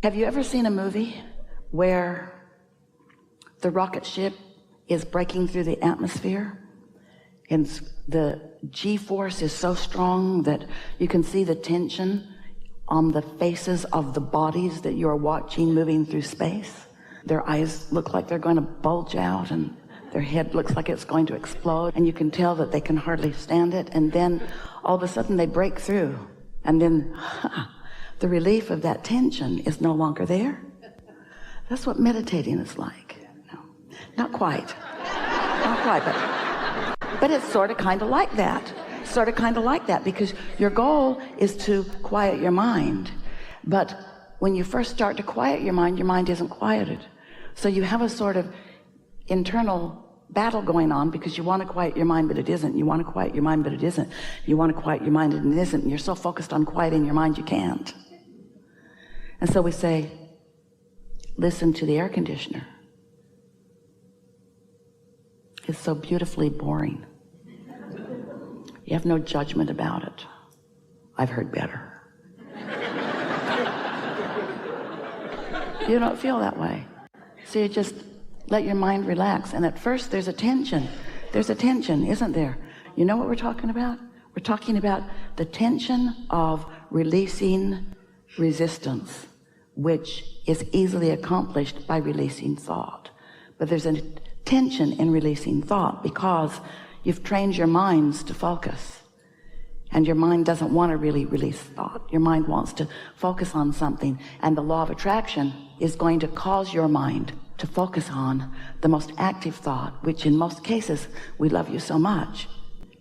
Have you ever seen a movie where the rocket ship is breaking through the atmosphere and the G-force is so strong that you can see the tension on the faces of the bodies that you're watching moving through space? Their eyes look like they're going to bulge out and their head looks like it's going to explode, and you can tell that they can hardly stand it, and then all of a sudden they break through, and then the relief of that tension is no longer there. That's what meditating is like. No, not quite. Not quite, but it's sort of kind of like that. Sort of kind of like that, because your goal is to quiet your mind. But when you first start to quiet your mind isn't quieted. So you have a sort of internal battle going on, because you want to quiet your mind, but it isn't. You want to quiet your mind, but it isn't. You want to quiet your mind, and it isn't. And you're so focused on quieting your mind, you can't. And so we say, listen to the air conditioner. It's so beautifully boring. You have no judgment about it. I've heard better. You don't feel that way. So you just let your mind relax. And at first there's a tension. There's a tension, isn't there? You know what we're talking about? We're talking about the tension of releasing resistance, which is easily accomplished by releasing thought. But there's a tension in releasing thought because you've trained your minds to focus. And your mind doesn't want to really release thought. Your mind wants to focus on something. And the law of attraction is going to cause your mind to focus on the most active thought, which in most cases, we love you so much,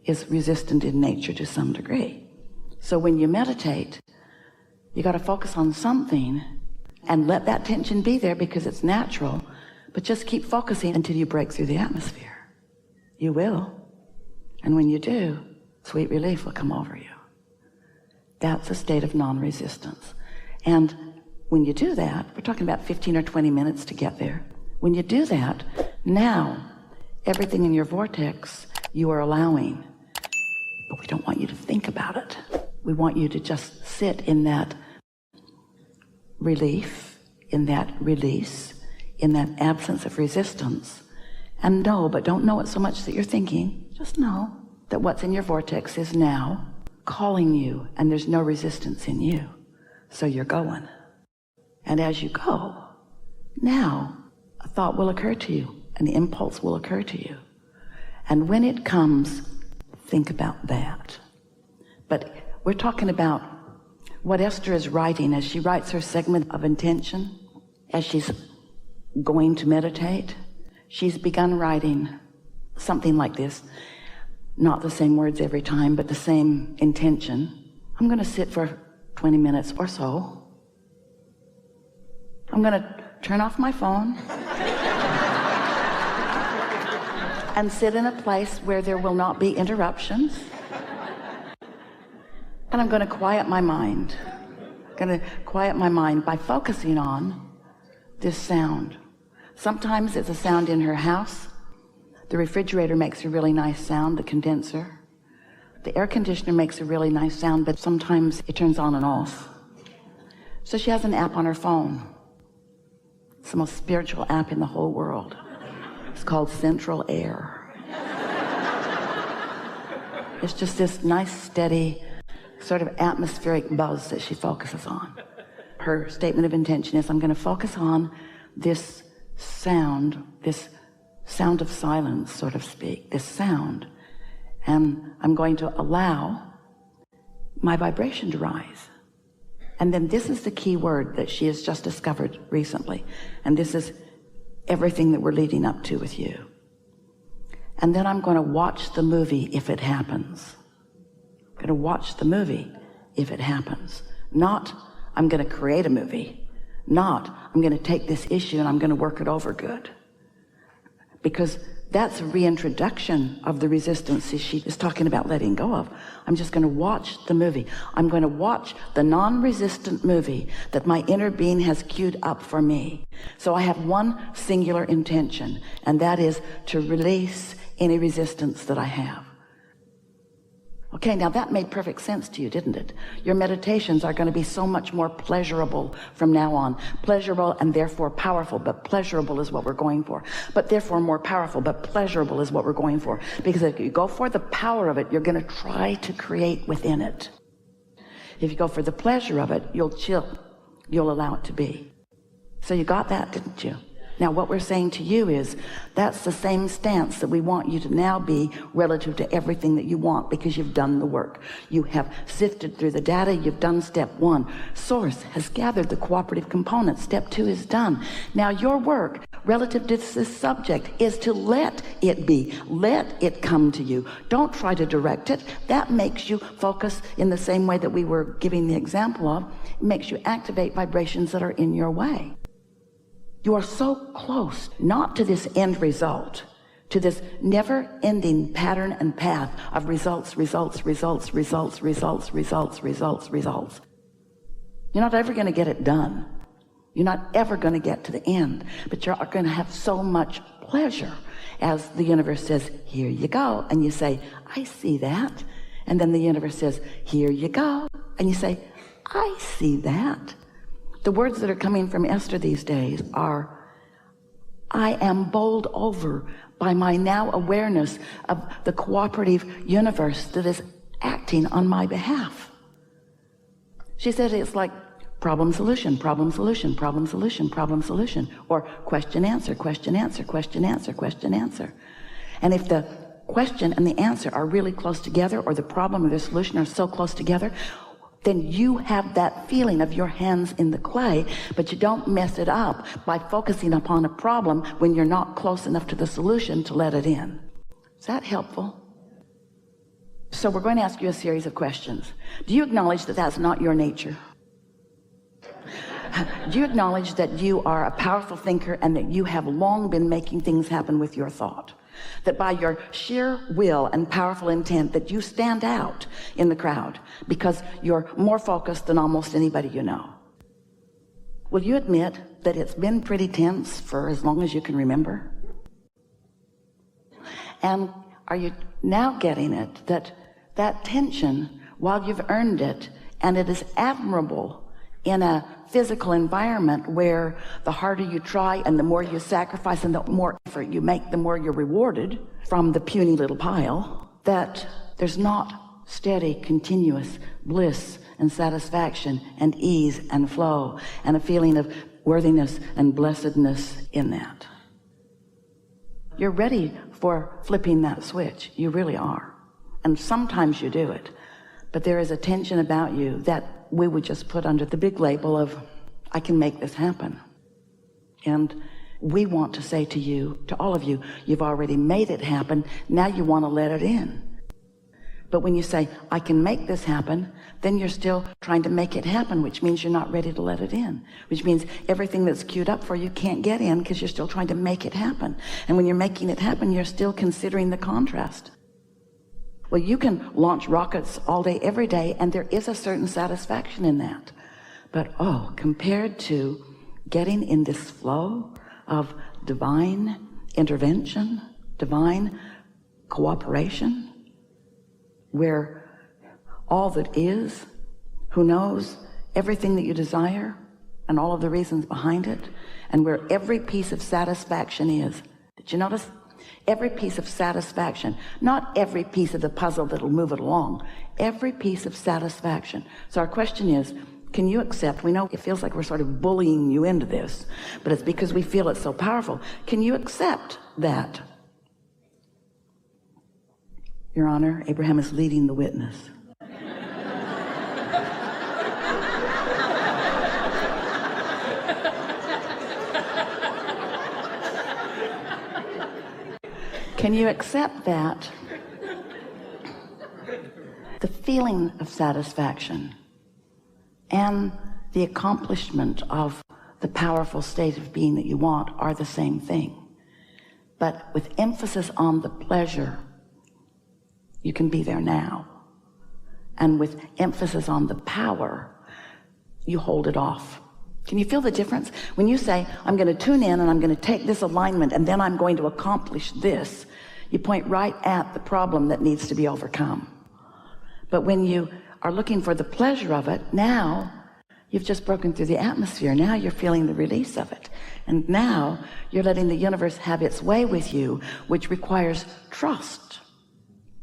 is resistant in nature to some degree. So when you meditate, you got to focus on something and let that tension be there because it's natural, but just keep focusing until you break through the atmosphere. You will. And when you do, sweet relief will come over you. That's a state of non-resistance. And when you do that, we're talking about 15 or 20 minutes to get there. When you do that, now everything in your vortex you are allowing, but we don't want you to think about it. We want you to just sit in that relief, in that release, in that absence of resistance, and know, but don't know it so much that you're thinking. Just know that what's in your vortex is now calling you, and there's no resistance in you. So you're going. And as you go, now a thought will occur to you, an impulse will occur to you. And when it comes, think about that. But we're talking about what Esther is writing as she writes her segment of intention, as she's going to meditate. She's begun writing something like this. Not the same words every time, but the same intention. I'm going to sit for 20 minutes or so. I'm going to turn off my phone and sit in a place where there will not be interruptions. And I'm going to quiet my mind. I'm going to quiet my mind by focusing on this sound. Sometimes it's a sound in her house. The refrigerator makes a really nice sound, the condenser. The air conditioner makes a really nice sound, but sometimes it turns on and off. So she has an app on her phone. It's the most spiritual app in the whole world. It's called Central Air. It's just this nice, steady, sort of atmospheric buzz that she focuses on. Her statement of intention is, I'm going to focus on this sound of silence, so to speak, this sound, and I'm going to allow my vibration to rise. And then this is the key word that she has just discovered recently, and this is everything that we're leading up to with you. And then I'm going to watch the movie if it happens. I'm going to watch the movie if it happens. Not, I'm going to create a movie. Not, I'm going to take this issue and I'm going to work it over good. Because that's a reintroduction of the resistance she is talking about letting go of. I'm just going to watch the movie. I'm going to watch the non-resistant movie that my inner being has queued up for me. So I have one singular intention, and that is to release any resistance that I have. Okay, now that made perfect sense to you, didn't it? Your meditations are going to be so much more pleasurable from now on. Pleasurable and therefore powerful, but pleasurable is what we're going for. But therefore more powerful, but pleasurable is what we're going for. Because if you go for the power of it, you're going to try to create within it. If you go for the pleasure of it, you'll chill. You'll allow it to be. So you got that, didn't you? Now what we're saying to you is that's the same stance that we want you to now be relative to everything that you want, because you've done the work. You have sifted through the data. You've done step 1. Source has gathered the cooperative components. Step 2 is done. Now your work relative to this subject is to let it be. Let it come to you. Don't try to direct it. That makes you focus in the same way that we were giving the example of. It makes you activate vibrations that are in your way. You are so close, not to this end result, to this never-ending pattern and path of results. You're not ever going to get it done. You're not ever going to get to the end, but you're going to have so much pleasure as the universe says, here you go. And you say, I see that. And then the universe says, here you go. And you say, I see that. The words that are coming from Esther these days are, I am bowled over by my now awareness of the cooperative universe that is acting on my behalf. She said it's like problem solution, problem solution, problem solution, problem solution, or question answer, question answer, question answer, question answer. And if the question and the answer are really close together, or the problem or the solution are so close together, then you have that feeling of your hands in the clay, but you don't mess it up by focusing upon a problem when you're not close enough to the solution to let it in. Is that helpful? So we're going to ask you a series of questions. Do you acknowledge that that's not your nature? Do you acknowledge that you are a powerful thinker and that you have long been making things happen with your thought? That by your sheer will and powerful intent that you stand out in the crowd because you're more focused than almost anybody you know? Will you admit that it's been pretty tense for as long as you can remember? And are you now getting it, that that tension, while you've earned it, and it is admirable in a physical environment where the harder you try and the more you sacrifice and the more effort you make, the more you're rewarded from the puny little pile, that there's not steady, continuous bliss and satisfaction and ease and flow and a feeling of worthiness and blessedness in that. You're ready for flipping that switch. You really are. And sometimes you do it. But there is a tension about you that we would just put under the big label of, I can make this happen. And we want to say to you, to all of you, you've already made it happen. Now you want to let it in. But when you say, I can make this happen, then you're still trying to make it happen, which means you're not ready to let it in, which means everything that's queued up for you can't get in because you're still trying to make it happen. And when you're making it happen, you're still considering the contrast. Well, you can launch rockets all day, every day, and there is a certain satisfaction in that. But, compared to getting in this flow of divine intervention, divine cooperation, where all that is, who knows everything that you desire and all of the reasons behind it, and where every piece of satisfaction is. Did you notice? Every piece of satisfaction, not every piece of the puzzle that'll move it along, every piece of satisfaction. So our question is, can you accept, we know it feels like we're sort of bullying you into this, but it's because we feel it's so powerful. Can you accept that? Your Honor, Abraham is leading the witness. Can you accept that the feeling of satisfaction and the accomplishment of the powerful state of being that you want are the same thing, but with emphasis on the pleasure, you can be there now, and with emphasis on the power, you hold it off. Can you feel the difference? When you say, I'm going to tune in and I'm going to take this alignment and then I'm going to accomplish this, you point right at the problem that needs to be overcome. But when you are looking for the pleasure of it, now you've just broken through the atmosphere. Now you're feeling the release of it. And now you're letting the universe have its way with you, which requires trust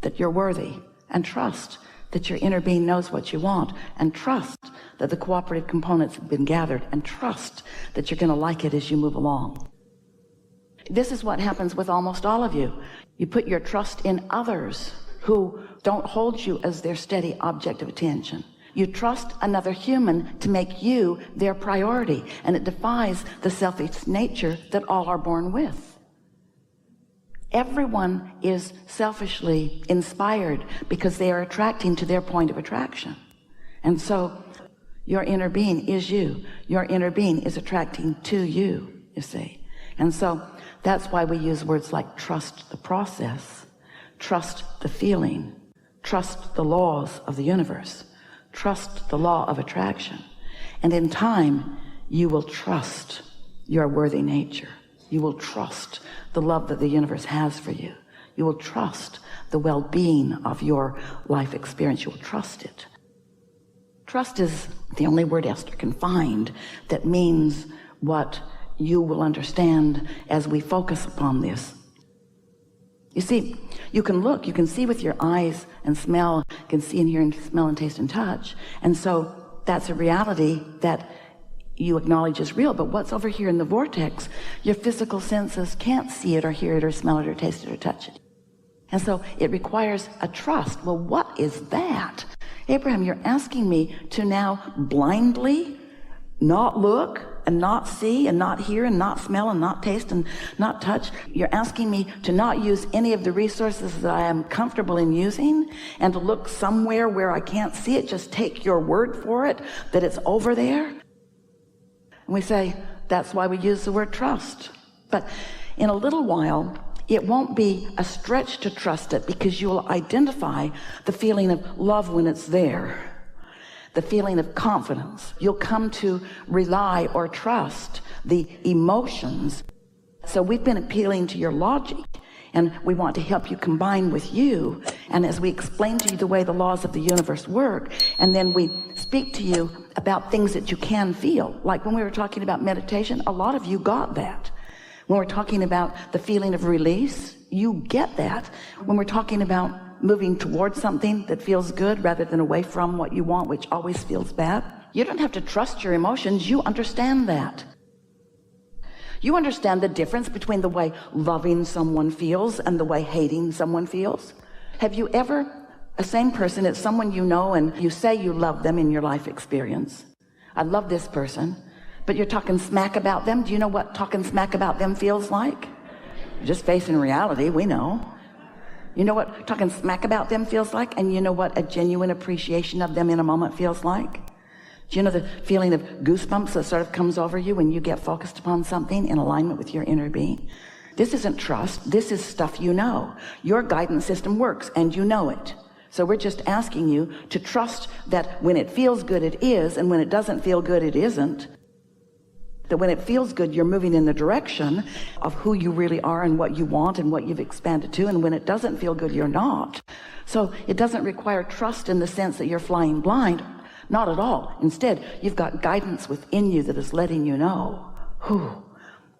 that you're worthy, and trust that your inner being knows what you want, and trust that the cooperative components have been gathered, and trust that you're going to like it as you move along. This is what happens with almost all of you. You put your trust in others who don't hold you as their steady object of attention. You trust another human to make you their priority, and it defies the selfish nature that all are born with. Everyone is selfishly inspired because they are attracting to their point of attraction. And so your inner being is you. Your inner being is attracting to you, you see. And so that's why we use words like trust the process, trust the feeling, trust the laws of the universe, trust the law of attraction. And in time, you will trust your worthy nature. You will trust the love that the universe has for you. You will trust the well-being of your life experience. You will trust it. Trust is the only word Esther can find that means what you will understand as we focus upon this. You see, you can look, you can see with your eyes and smell, you can see and hear and smell and taste and touch. And so that's a reality that you acknowledge is real. But what's over here in the vortex, your physical senses can't see it or hear it or smell it or taste it or touch it. And so it requires a trust. Well, what is that? Abraham, you're asking me to now blindly not look and not see and not hear and not smell and not taste and not touch. You're asking me to not use any of the resources that I am comfortable in using and to look somewhere where I can't see it, just take your word for it that it's over there. And we say, that's why we use the word trust. But in a little while, it won't be a stretch to trust it, because you'll identify the feeling of love when it's there, the feeling of confidence. You'll come to rely or trust the emotions. So we've been appealing to your logic, and we want to help you combine with you. And as we explain to you the way the laws of the universe work, and then we speak to you about things that you can feel. Like when we were talking about meditation, a lot of you got that. When we're talking about the feeling of release, you get that. When we're talking about moving towards something that feels good rather than away from what you want, which always feels bad, you don't have to trust your emotions. You understand that. You understand the difference between the way loving someone feels and the way hating someone feels. Have you ever, a same person, it's someone you know and you say you love them in your life experience. I love this person, but you're talking smack about them. Do you know what talking smack about them feels like? You're just facing reality, we know. You know what talking smack about them feels like? And you know what a genuine appreciation of them in a moment feels like? Do you know the feeling of goosebumps that sort of comes over you when you get focused upon something in alignment with your inner being? This isn't trust. This is stuff you know. Your guidance system works and you know it. So we're just asking you to trust that when it feels good, it is, and when it doesn't feel good, it isn't. That when it feels good, you're moving in the direction of who you really are and what you want and what you've expanded to. And when it doesn't feel good, you're not. So it doesn't require trust in the sense that you're flying blind. Not at all. Instead, you've got guidance within you that is letting you know, whew,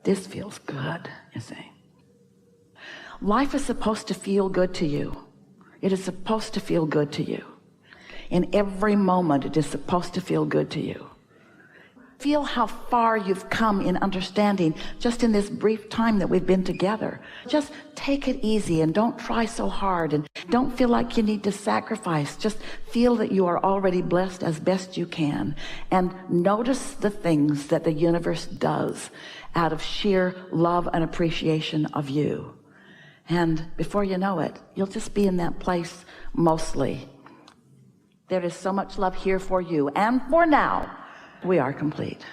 this feels good, you see. Life is supposed to feel good to you. It is supposed to feel good to you. In every moment, it is supposed to feel good to you. Feel how far you've come in understanding just in this brief time that we've been together. Just take it easy and don't try so hard and don't feel like you need to sacrifice. Just feel that you are already blessed as best you can, and notice the things that the universe does out of sheer love and appreciation of you. And before you know it, you'll just be in that place mostly. There is so much love here for you, and for now, we are complete.